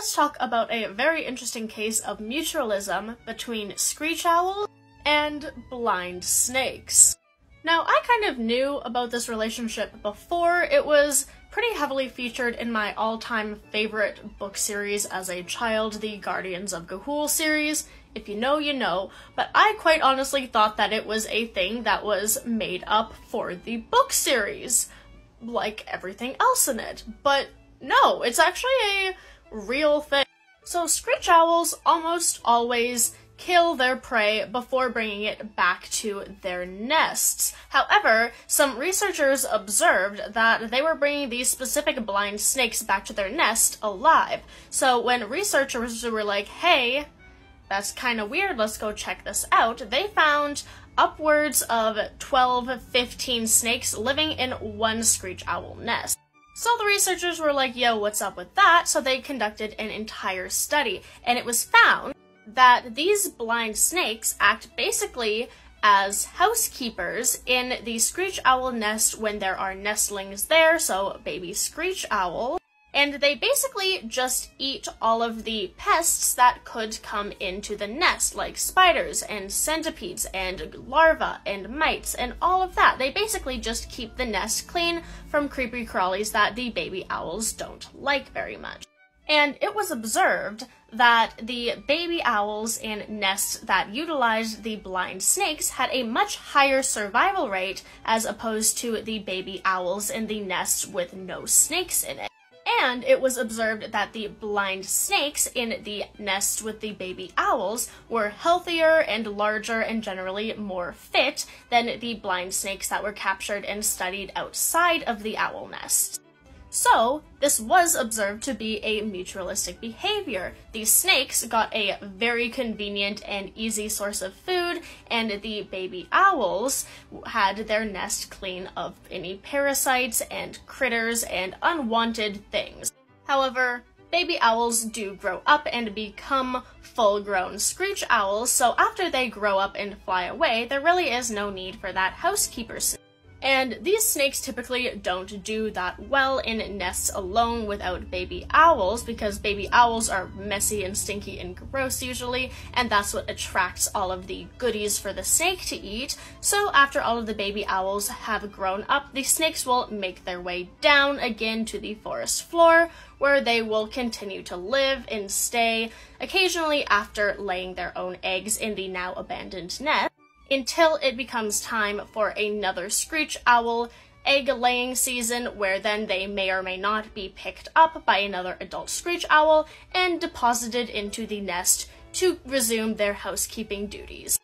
let's talk about a very interesting case of mutualism between screech owls and blind snakes. Now, I kind of knew about this relationship before. It was pretty heavily featured in my all-time favorite book series as a child, the Guardians of Ga'Hoole series. If you know, you know, but I quite honestly thought that it was a thing that was made up for the book series, like everything else in it. But no, it's actually a real thing. So screech owls almost always kill their prey before bringing it back to their nests. However, some researchers observed that they were bringing these specific blind snakes back to their nest alive. So when researchers were like, hey, that's kind of weird, let's go check this out, they found upwards of 12-15 snakes living in one screech owl nest. So the researchers were like, yo, what's up with that? So they conducted an entire study, and it was found that these blind snakes act basically as housekeepers in the screech owl nest when there are nestlings there, so baby screech owl, and they basically just eat all of the pests that could come into the nest, like spiders and centipedes and larvae and mites and all of that. They basically just keep the nest clean from creepy crawlies that the baby owls don't like very much. And it was observed that the baby owls in nests that utilized the blind snakes had a much higher survival rate as opposed to the baby owls in the nests with no snakes in it. And it was observed that the blind snakes in the nests with the baby owls were healthier and larger and generally more fit than the blind snakes that were captured and studied outside of the owl nest. So, this was observed to be a mutualistic behavior. These snakes got a very convenient and easy source of food, and the baby owls had their nest clean of any parasites and critters and unwanted things. However, baby owls do grow up and become full-grown screech owls, so after they grow up and fly away, there really is no need for that housekeeper snake. And these snakes typically don't do that well in nests alone without baby owls, because baby owls are messy and stinky and gross usually, and that's what attracts all of the goodies for the snake to eat. So after all of the baby owls have grown up, the snakes will make their way down again to the forest floor, where they will continue to live and stay, occasionally after laying their own eggs in the now abandoned nest, until it becomes time for another screech owl egg-laying season, where then they may or may not be picked up by another adult screech owl and deposited into the nest to resume their housekeeping duties.